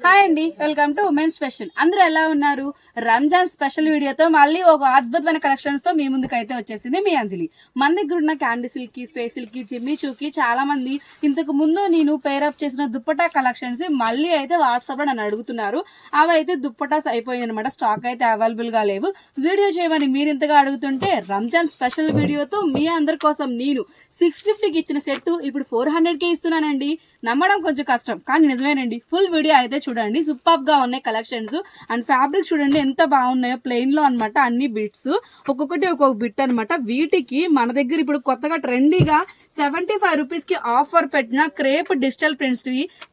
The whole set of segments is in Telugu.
హాయ్ అండి, వెల్కమ్ టు ఉమెన్స్ ఫ్యాషన్. అందరూ ఎలా ఉన్నారు? రంజాన్ స్పెషల్ వీడియోతో మళ్ళీ ఒక అద్భుతమైన కలెక్షన్స్ తో మీ ముందుకు అయితే వచ్చేసింది మీ అంజలి. మన దగ్గర ఉన్న క్యాండీ సిల్క్ కి, స్పేస్ సిల్క్ కి, జిమ్మి చూకి చాలా మంది ఇంతకు ముందు నేను పేరప్ చేసిన దుప్పటా కలెక్షన్స్ మళ్ళీ అయితే వాట్సాప్ లో నన్ను అడుగుతున్నారు. అవి అయితే దుప్పటాస్ అయిపోయింది అనమాట, స్టాక్ అయితే అవైలబుల్ గా లేవు. వీడియో చేయమని మీరు ఇంతగా అడుగుతుంటే రంజాన్ స్పెషల్ వీడియోతో మీ అందరి కోసం నేను 650కి ఇచ్చిన సెట్ ఇప్పుడు 400కే ఇస్తున్నానండి. నమ్మడం కొంచెం కష్టం కానీ నిజమేనండి. ఫుల్ వీడియో అయితే చూడండి, సూపర్ గా ఉన్నాయి కలెక్షన్స్. అండ్ ఫ్యాబ్రిక్ చూడండి ఎంత బాగున్నాయో, ప్లెయిన్ లో అనమాట అన్ని బిట్స్, ఒక్కొక్కటి ఒక్కొక్క బిట్ అనమాట. వీటికి మన దగ్గర ఇప్పుడు కొత్తగా ట్రెండీగా 75 రూపీస్ కి ఆఫర్ పెట్టిన క్రేప్ డిజిటల్ ప్రింట్స్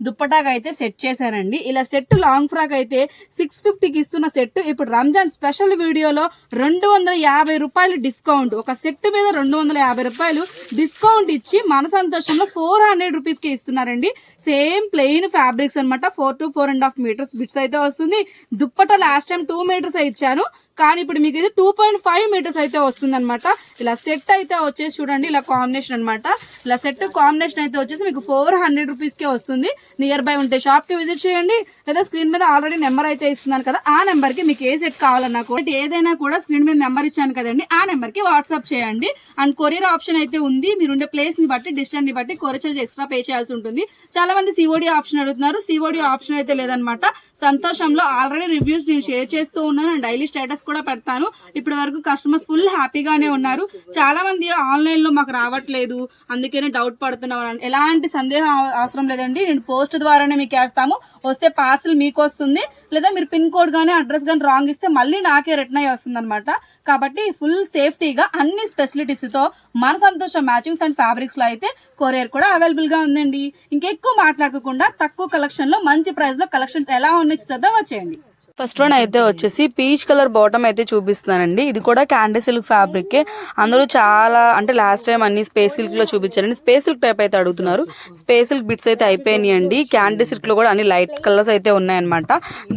దుప్పటాగా అయితే సెట్ చేశానండి. ఇలా సెట్ లాంగ్ ఫ్రాక్ అయితే 650కి ఇస్తున్న సెట్ ఇప్పుడు రంజాన్ స్పెషల్ వీడియోలో 250 రూపాయలు డిస్కౌంట్, ఒక సెట్ మీద 250 రూపాయలు డిస్కౌంట్ ఇచ్చి మన సంతోషంలో 400 రూపీస్ కి ఇస్తున్నారండి. సేమ్ ప్లెయిన్ ఫ్యాబ్రిక్స్ అనమాట. 4 to 4.5 మీటర్స్ బిట్స్ అయితే వస్తుంది. దుప్పట లాస్ట్ టైం 2 మీటర్స్ ఇచ్చాను కానీ ఇప్పుడు మీకు ఇది 2.5 మీటర్స్ అయితే వస్తుంది అనమాట. ఇలా సెట్ అయితే వచ్చేసి చూడండి, ఇలా కాంబినేషన్ అనమాట. ఇలా సెట్ కాంబినేషన్ అయితే వచ్చేసి మీకు 400 రూపీస్ కే వస్తుంది. నియర్ బై ఉంటే షాప్ కి విజిట్ చేయండి, లేదా స్క్రీన్ మీద ఆల్రెడీ నెంబర్ అయితే ఇస్తున్నాను కదా, ఆ నెంబర్ కి మీకు ఏ సెట్ కావాలన్నా కూడా ఏదైనా కూడా స్క్రీన్ మీద నెంబర్ ఇచ్చాను కదండి, ఆ నెంబర్ కి వాట్సాప్ చేయండి. అండ్ కొరియర్ ఆప్షన్ అయితే ఉంది. మీరు ఉండే ప్లేస్ ని బట్టి, డిస్టెన్స్ ని బట్టి కొరియర్ చార్జ్ ఎక్స్ట్రా పే చేయాల్సి ఉంటుంది. చాలా మంది సిఓడి ఆప్షన్ అడుగుతున్నారు, సిఓడి ఆప్షన్ అయితే లేదనమాట. సంతోషంలో ఆల్రెడీ రివ్యూస్ నేను షేర్ చేస్తూ ఉన్నాను, డైలీ స్టేటస్ కూడా పెడతాను. ఇప్పటి వరకు కస్టమర్స్ ఫుల్ హ్యాపీగానే ఉన్నారు. చాలా మంది ఆన్లైన్ లో మాకు రావట్లేదు అందుకనే డౌట్ పడుతున్నారు. ఎలాంటి సందేహం అవసరం లేదండి, నేను పోస్ట్ ద్వారానే మీకు వేస్తాము. వస్తే పార్సిల్ మీకు వస్తుంది, లేదా మీరు పిన్ కోడ్ గానీ అడ్రస్ గానీ రాంగ్ ఇస్తే మళ్ళీ నాకే రిటర్న్ అయ్యి వస్తుంది అనమాట. కాబట్టి ఫుల్ సేఫ్టీగా అన్ని ఫెసిలిటీస్ తో మన సంతోషం మ్యాచింగ్స్ అండ్ ఫ్యాబ్రిక్స్ లో అయితే కొరియర్ కూడా అవైలబుల్ గా ఉందండి. ఇంకెక్కువ మాట్లాడకుండా తక్కువ కలెక్షన్ లో మంచి ప్రైస్ లో కలెక్షన్స్ ఎలా ఉన్నాయి చూద్దాం, వచ్చేయండి. ఫస్ట్ వన్ అయితే వచ్చేసి పీచ్ కలర్ బాటమ్ అయితే చూపిస్తున్నానండి. ఇది కూడా క్యాండీ సిల్క్ ఫ్యాబ్రిక్. అందరూ చాలా అంటే లాస్ట్ టైం అన్ని స్పేస్ సిల్క్ లో చూపించారండి, స్పేస్ సిల్క్ టైప్ అయితే అడుగుతున్నారు. స్పేస్ సిల్క్ బిట్స్ అయితే అయిపోయినాయండి. క్యాండీ సిల్క్ లో కూడా అన్ని లైట్ కలర్స్ అయితే ఉన్నాయన్నమాట.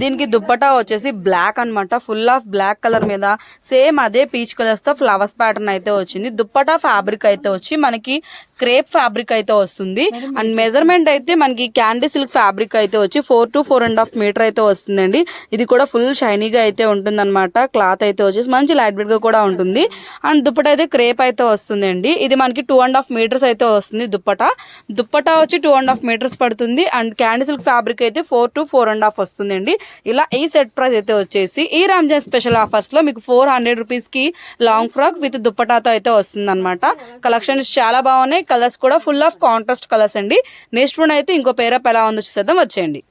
దీనికి దుప్పటా వచ్చేసి బ్లాక్ అనమాట, ఫుల్ ఆఫ్ బ్లాక్ కలర్ మీద సేమ్ అదే పీచ్ కలర్స్ తో ఫ్లవర్స్ ప్యాటర్న్ అయితే వచ్చింది. దుప్పటా ఫ్యాబ్రిక్ అయితే వచ్చి మనకి క్రేప్ ఫ్యాబ్రిక్ అయితే వస్తుంది. అండ్ మెజర్మెంట్ అయితే మనకి క్యాండీ సిల్క్ ఫ్యాబ్రిక్ అయితే వచ్చి 4 to 4.5 మీటర్ అయితే వస్తుందండి. ఇది కూడా ఫుల్ షైనీగా అయితే ఉంటుంది అనమాట. క్లాత్ అయితే వచ్చేసి మంచి లైట్ వెయిట్ గా కూడా ఉంటుంది. అండ్ దుప్పట అయితే క్రేప్ అయితే వస్తుందండి. ఇది మనకి 2.5 మీటర్స్ అయితే వస్తుంది. దుప్పట వచ్చి 2.5 మీటర్స్ పడుతుంది. అండ్ క్యాండీ సిల్క్ ఫ్యాబ్రిక్ అయితే 4 to 4.5 వస్తుందండి. ఇలా ఈ సెట్ ప్రైస్ అయితే వచ్చేసి ఈ రంజాన్ స్పెషల్ ఆఫర్స్ లో మీకు 400 రూపీస్ కి లాంగ్ ఫ్రాక్ విత్ దుప్పటాతో అయితే వస్తుంది అనమాట. కలెక్షన్స్ చాలా బాగున్నాయి, కలర్స్ కూడా ఫుల్ ఆఫ్ కాంట్రాస్ట్ కలర్స్ అండి. నెక్స్ట్ వన్ అయితే ఇంకో పేరప్ ఎలా ఉందో చూసేద్దాం, వచ్చేయండి.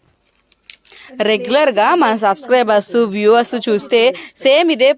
రెగ్యులర్ గా మన సబ్స్క్రైబర్స్ వ్యూవర్స్ చూస్తే సేమ్ ఇదే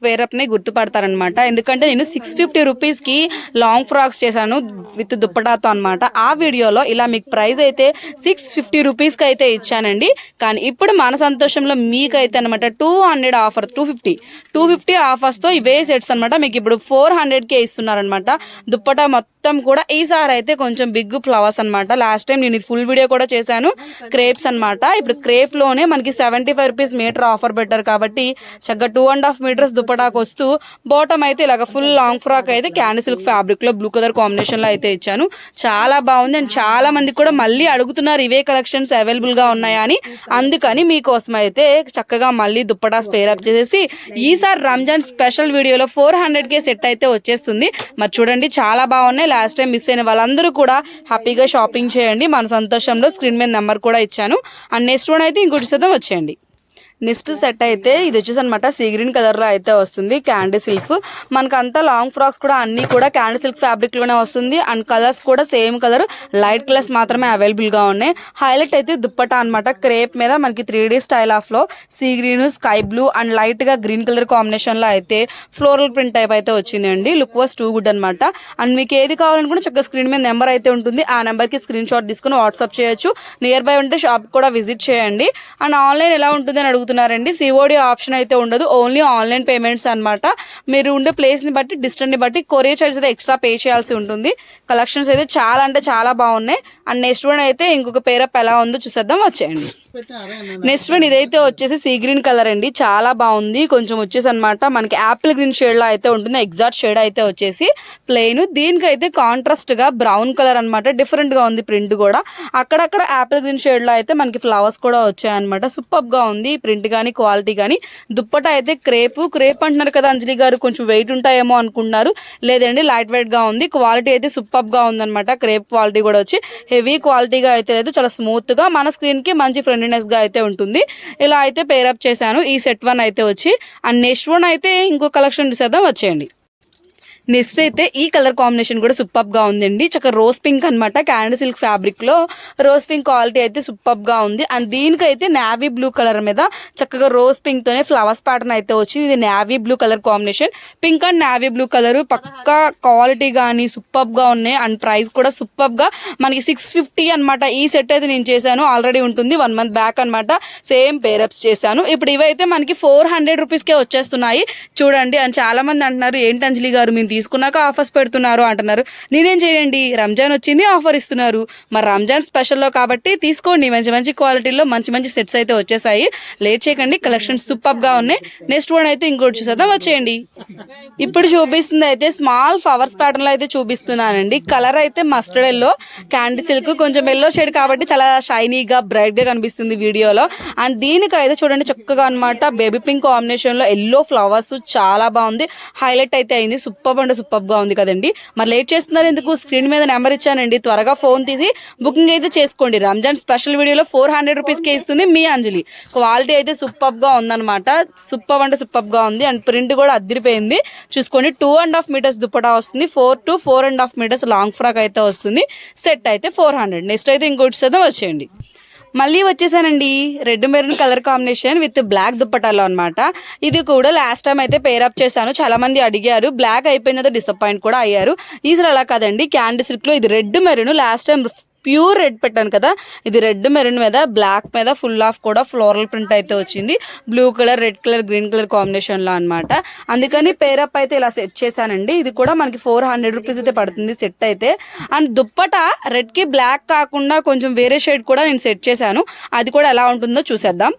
పేరప్ ని గుర్తుపడతారనమాట. ఎందుకంటే నేను 650 రూపీస్ కి లాంగ్ ఫ్రాక్స్ చేశాను విత్ దుప్పటాతో అనమాట. ఆ వీడియోలో ఇలా మీకు ప్రైస్ అయితే 650 రూపీస్ కి అయితే ఇచ్చానండి. కానీ ఇప్పుడు మన సంతోషంలో మీకైతే అనమాట 200 ఆఫర్, 250 ఆఫర్స్ తో ఇవే సెట్స్ అనమాట మీకు ఇప్పుడు 400కే ఇస్తున్నారనమాట. దుప్పటా మొత్తం కూడా ఈసారి అయితే కొంచెం బిగ్ ఫ్లవర్స్ అనమాట. లాస్ట్ టైం నేను ఫుల్ వీడియో కూడా చేశాను, క్రేప్స్ అనమాట. ఇప్పుడు క్రేప్ లోనే మనకి 75 రూపీస్ మీటర్ ఆఫర్ పెట్టారు కాబట్టి చక్కగా 2.5 మీటర్స్ దుప్పటాకు వస్తూ బాటమ్ అయితే ఇలాగ ఫుల్ లాంగ్ ఫ్రాక్ అయితే క్యాండీ సిల్క్ ఫ్యాబ్రిక్ లో బ్లూ కలర్ కాంబినేషన్ లో అయితే ఇచ్చాను. చాలా బాగుంది. అండ్ చాలా మంది కూడా మళ్ళీ అడుగుతున్నారు ఇవే కలెక్షన్స్ అవైలబుల్ గా ఉన్నాయా అని. అందుకని మీకోసం అయితే చక్కగా మళ్ళీ దుప్పటా స్పేరప్ చేసేసి ఈసారి రంజాన్ స్పెషల్ వీడియోలో 400కే సెట్ అయితే వచ్చేస్తుంది. మరి చూడండి చాలా బాగున్నాయి. లాస్ట్ టైం మిస్ అయిన వాళ్ళందరూ కూడా హ్యాపీగా షాపింగ్ చేయండి. మన సంతోషంలో స్క్రీన్ మీద నెంబర్ కూడా ఇచ్చాను. అండ్ నెక్స్ట్ వన్ అయితే ఇంకోటి శాతం వచ్చేయండి. నెక్స్ట్ సెట్ అయితే ఇది వచ్చేసి అనమాట సీ గ్రీన్ కలర్ లో అయితే వస్తుంది. క్యాండీ సిల్క్ మనకు అంతా లాంగ్ ఫ్రాక్స్ కూడా అన్ని కూడా క్యాండీ సిల్క్ ఫ్యాబ్రిక్ లోనే వస్తుంది. అండ్ కలర్స్ కూడా సేమ్ కలర్, లైట్ కలర్స్ మాత్రమే అవైలబుల్ గా ఉన్నాయి. హైలైట్ అయితే దుప్పటా అనమాట. క్రేప్ మీద మనకి 3D స్టైల్ ఆఫ్ లో sea green, sky blue and light గా గ్రీన్ కలర్ కాంబినేషన్ లో అయితే ఫ్లోరల్ ప్రింట్ టైప్ అయితే వచ్చిందండి. లుక్ వాస్ టూ గుడ్ అనమాట. అండ్ మీకు ఏది కావాలనుకుంటే చక్కగా స్క్రీన్ మీద నెంబర్ అయితే ఉంటుంది, ఆ నెంబర్ కి స్క్రీన్ షాట్ తీసుకుని వాట్సాప్ చేయొచ్చు. నియర్ బై ఉంటే షాప్ కూడా విజిట్ చేయండి. అండ్ ఆన్లైన్ ఎలా ఉంటుంది అని అడుగుతున్నారండి. సిఓడి ఆప్షన్ అయితే ఉండదు, ఓన్లీ ఆన్లైన్ పేమెంట్స్ అన్నమాట. మీరు ఉండే ప్లేస్ని బట్టి డిస్టెన్స్ని బట్టి కొరియర్ చార్జెస్ అయితే ఎక్స్ట్రా పే చేయాల్సి ఉంటుంది. కలెక్షన్స్ అయితే చాలా అంటే చాలా బాగున్నాయి. అండ్ నెక్స్ట్ వన్ అయితే ఇంకొక పేరప్ ఎలా ఉందో చూసేద్దాం, వచ్చేయండి. నెక్స్ట్ వన్ ఇదైతే వచ్చేసి సీ గ్రీన్ కలర్ అండి, చాలా బాగుంది. కొంచెం వచ్చేసి అనమాట మనకి యాపిల్ గ్రీన్ షేడ్ లో అయితే ఉంటుంది. ఎగ్జాక్ట్ షేడ్ అయితే వచ్చేసి ప్లెయిన్, దీనికైతే కాంట్రాస్ట్ గా బ్రౌన్ కలర్ అనమాట. డిఫరెంట్ గా ఉంది ప్రింట్ కూడా. అక్కడక్కడ యాపిల్ గ్రీన్ షేడ్ లో అయితే మనకి ఫ్లవర్స్ కూడా వచ్చాయన్నమాట. సూపర్ గా ఉంది ప్రింట్ గానీ క్వాలిటీ గానీ. దుప్పట అయితే క్రేప్ అంటున్నారు కదా అంజలి గారు, కొంచెం వెయిట్ ఉంటాయేమో అనుకుంటున్నారు. లేదండి, లైట్ వెయిట్ గా ఉంది. క్వాలిటీ అయితే సూపర్ గా ఉందన్నమాట. క్రేప్ క్వాలిటీ కూడా వచ్చి హెవీ క్వాలిటీగా అయితే లేదు, చాలా స్మూత్ గా మన స్క్రీన్ కి మంచి ఫ్రెండ్లీనెస్ గా అయితే ఉంటుంది. ఇలా అయితే పేరప్ చేశాను. ఈ సెట్ వన్ అయితే వచ్చి అండ్ నెక్స్ట్ వన్ అయితే ఇంకో కలెక్షన్ చూసేద్దాం, వచ్చేయండి. నెక్స్ట్ అయితే ఈ కలర్ కాంబినేషన్ కూడా సూపర్ గా ఉందండి. చక్కగా రోజ్ పింక్ అనమాట. క్యాండీ సిల్క్ ఫ్యాబ్రిక్ లో రోజ్ పింక్ క్వాలిటీ అయితే సూపర్ గా ఉంది. అండ్ దీనికైతే నావీ బ్లూ కలర్ మీద చక్కగా రోజ్ పింక్ తోనే ఫ్లవర్స్ ప్యాటర్న్ అయితే వచ్చింది. ఇది navy blue colour combination. Pink and navy blue colour పక్కా క్వాలిటీ గానీ సూపర్ గా ఉన్నాయి. అండ్ ప్రైస్ కూడా సూపర్ గా మనకి 650 అనమాట. ఈ సెట్ అయితే నేను చేశాను, ఆల్రెడీ ఉంటుంది 1 month బ్యాక్ అనమాట. సేమ్ పేరప్స్ చేశాను. ఇప్పుడు ఇవైతే మనకి 400 రూపీస్కే వచ్చేస్తున్నాయి చూడండి. అండ్ చాలా మంది అంటున్నారు ఏంటి అంజలి గారు మేము తీసుకున్నాక ఆఫర్స్ పెడుతున్నారు అంటున్నారు. నేనేం చేయండి, రంజాన్ వచ్చింది ఆఫర్ ఇస్తున్నారు, మరి రంజాన్ స్పెషల్లో కాబట్టి తీసుకోండి. మంచి మంచి క్వాలిటీలో మంచి మంచి సెట్స్ అయితే వచ్చేసాయి. లేట్ చేయకండి, కలెక్షన్స్ సూపర్ గా ఉన్నాయి. నెక్స్ట్ వన్ అయితే ఇంకోటి చూసేద్దాం, వచ్చేయండి. ఇప్పుడు చూపిస్తుంది అయితే స్మాల్ ఫ్లవర్స్ ప్యాటర్న్ లో అయితే చూపిస్తున్నానండి. కలర్ అయితే మస్టర్డ్ ఎల్లో, క్యాండీ సిల్క్ కొంచెం ఎల్లో షేడ్ కాబట్టి చాలా షైనీగా బ్రైట్ గా కనిపిస్తుంది వీడియోలో. అండ్ దీనికి అయితే చూడండి చక్కగా అనమాట బేబీ పింక్ కాంబినేషన్ లో ఎల్లో ఫ్లవర్స్ చాలా బాగుంది. హైలైట్ అయితే అయింది. సూపర్ అంటే సూపర్ గా ఉంది కదండి. మరి లేట్ చేస్తున్నారు ఎందుకు, స్క్రీన్ మీద నెంబర్ ఇచ్చానండి, త్వరగా ఫోన్ తీసి బుకింగ్ అయితే చేసుకోండి. రంజాన్ స్పెషల్ వీడియోలో 400 రూపీస్కే ఇస్తుంది మీ అంజలి. క్వాలిటీ అయితే సూపర్ గా ఉందన్నమాట. సూపర్ అంటే సూపర్ గా ఉంది. అండ్ ప్రింట్ కూడా అదిరిపోయింది. చూసుకోండి 2.5 meters దుప్పటా వస్తుంది. 4 to 4.5 meters లాంగ్ ఫ్రాక్ అయితే వస్తుంది. సెట్ అయితే 400. నెక్స్ట్ అయితే ఇంకోటి చేద్దాం, వచ్చేయండి. మళ్ళీ వచ్చేసానండి, red maroon colour combination with black దుప్పటాలో అనమాట. ఇది కూడా లాస్ట్ టైం అయితే పేరప్ చేశాను, చాలా మంది అడిగారు. బ్లాక్ అయిపోయిన తర్వాత డిసప్పాయింట్ కూడా అయ్యారు. ఈసారి అలా కాదండి, క్యాండీ సిల్క్ లో ఇది red maroon. Last time pure red పెట్టాను కదా, ఇది రెడ్ మెరూన్ మీద బ్లాక్ మీద ఫుల్ ఆఫ్ కూడా ఫ్లోరల్ ప్రింట్ అయితే వచ్చింది. Blue colour, red colour, green colour combination లో అనమాట. అందుకని పేరప్ అయితే ఇలా సెట్ చేశానండి. ఇది కూడా మనకి 400 రూపీస్ అయితే పడుతుంది సెట్ అయితే. అండ్ దుప్పట రెడ్ కి బ్లాక్ కాకుండా కొంచెం వేరే షేడ్ కూడా నేను సెట్ చేశాను, అది కూడా ఎలా ఉంటుందో చూసేద్దాం.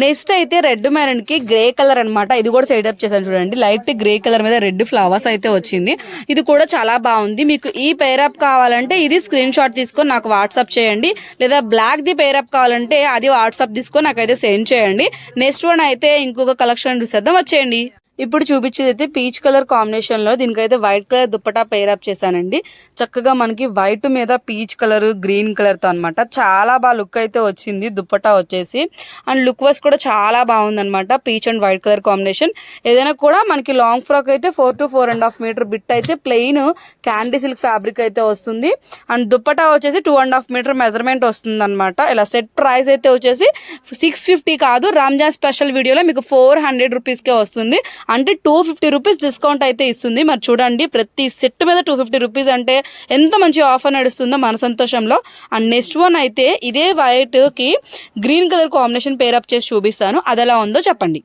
నెక్స్ట్ అయితే రెడ్ మెరూన్ కి గ్రే కలర్ అనమాట. ఇది కూడా సెటప్ చేశాను చూడండి, లైట్ గ్రే కలర్ మీద రెడ్ ఫ్లవర్స్ అయితే వచ్చింది. ఇది కూడా చాలా బాగుంది. మీకు ఈ పేరప్ కావాలంటే ఇది స్క్రీన్ షాట్ తీసుకొని నాకు వాట్సాప్ చేయండి, లేదా బ్లాక్ ది పేరప్ కావాలంటే అది వాట్సాప్ తీసుకొని నాకైతే సెండ్ చేయండి. నెక్స్ట్ వన్ అయితే ఇంకొక కలెక్షన్ చూసేద్దాం, వచ్చేయండి. ఇప్పుడు చూపించేది అయితే పీచ్ కలర్ కాంబినేషన్ లో దీనికైతే వైట్ కలర్ దుప్పటా పేరప్ చేశానండి. చక్కగా మనకి వైట్ మీద పీచ్ కలర్, గ్రీన్ కలర్ తో అనమాట. చాలా బాగా లుక్ అయితే వచ్చింది దుప్పటా వచ్చేసి. అండ్ లుక్ వైస్ కూడా చాలా బాగుంది అనమాట. Peach and white colour combination. ఏదైనా కూడా మనకి లాంగ్ ఫ్రాక్ అయితే 4 to 4.5 meter బిట్ అయితే ప్లెయిన్ క్యాండీ సిల్క్ ఫ్యాబ్రిక్ అయితే వస్తుంది. అండ్ దుప్పటా వచ్చేసి 2.5 meter మెజర్మెంట్ వస్తుంది అనమాట. ఇలా సెట్ ప్రైస్ అయితే వచ్చేసి 650 కాదు, రంజాన్ స్పెషల్ వీడియోలో మీకు 400 రూపీస్కే వస్తుంది. అంటే 250 రూపీస్ డిస్కౌంట్ అయితే ఇస్తుంది. మరి చూడండి, ప్రతి సెట్ మీద 250 రూపీస్ అంటే ఎంత మంచి ఆఫర్ నడుస్తుందో మన సంతోషంలో. అండ్ నెక్స్ట్ వన్ అయితే ఇదే వైట్ కి గ్రీన్ కలర్ కాంబినేషన్ పేరప్ చేసి చూపిస్తాను, అది ఎలా ఉందో చెప్పండి.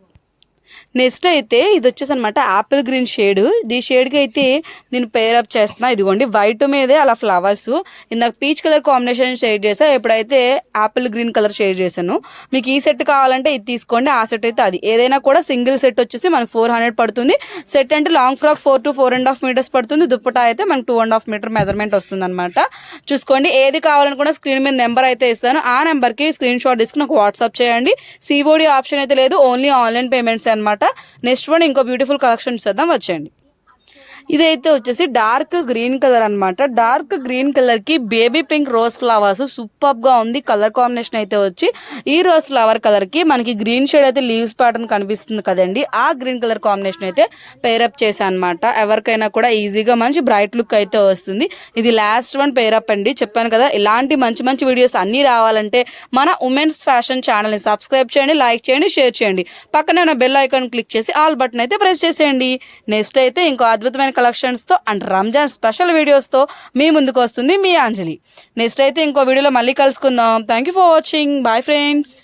నెక్స్ట్ అయితే ఇది వచ్చేసి అనమాట యాపిల్ గ్రీన్ షేడ్. ఈ షేడ్కి అయితే దీన్ని పేరప్ చేస్తున్నా. ఇదిగోండి వైట్ మీదే అలా ఫ్లవర్స్. ఇందాక పీచ్ కలర్ కాంబినేషన్ షేడ్ చేసా, ఎప్పుడైతే యాపిల్ గ్రీన్ కలర్ షేడ్ చేశాను. మీకు ఈ సెట్ కావాలంటే ఇది తీసుకోండి, ఆ సెట్ అయితే అది. ఏదైనా కూడా సింగిల్ సెట్ వచ్చేసి మనకు 400 పడుతుంది. సెట్ అంటే లాంగ్ ఫ్రాక్ 4 to 4.5 meters పడుతుంది. దుప్పటా అయితే మనకు 2.5 meter మెజర్మెంట్ వస్తుంది అనమాట. చూసుకోండి, ఏది కావాలనుకున్నా స్క్రీన్ మీద నెంబర్ అయితే ఇస్తాను, ఆ నెంబర్కి స్క్రీన్ షాట్ తీసుకుని నాకు వాట్సాప్ చేయండి. సిఓడి ఆప్షన్ అయితే లేదు, ఓన్లీ ఆన్లైన్ పేమెంట్స్ అనమాట. నెక్స్ట్ వన్ ఇంకో బ్యూటిఫుల్ కలెక్షన్ చూద్దాం, వచ్చేయండి. ఇదైతే వచ్చేసి డార్క్ గ్రీన్ కలర్ అనమాట. డార్క్ గ్రీన్ కలర్ కి baby pink rose flowers super గా ఉంది. కలర్ కాంబినేషన్ అయితే వచ్చి ఈ రోజ్ ఫ్లవర్ కలర్ కి మనకి గ్రీన్ షేడ్ అయితే లీవ్స్ ప్యాటర్న్ కనిపిస్తుంది కదండి, ఆ గ్రీన్ కలర్ కాంబినేషన్ అయితే పేరప్ చేశాను అనమాట. ఎవరికైనా కూడా ఈజీగా మంచి బ్రైట్ లుక్ అయితే వస్తుంది. ఇది లాస్ట్ వన్ పేరప్ అండి. చెప్పాను కదా, ఇలాంటి మంచి మంచి వీడియోస్ అన్నీ రావాలంటే మన ఉమెన్స్ ఫ్యాషన్ ఛానల్ని సబ్స్క్రైబ్ చేయండి, లైక్ చేయండి, షేర్ చేయండి. పక్కనే ఉన్న బెల్ ఐకాన్ క్లిక్ చేసి ఆల్ బటన్ అయితే ప్రెస్ చేసేయండి. నెక్స్ట్ అయితే ఇంకో అద్భుతమైన కలెక్షన్స్ తో అండ్ రంజాన్ స్పెషల్ వీడియోస్ తో మీ ముందుకు వస్తుంది మీ అంజలి. నెక్స్ట్ అయితే ఇంకో వీడియోలో మళ్ళీ కలుసుకుందాం. Thank you for watching. Bye friends.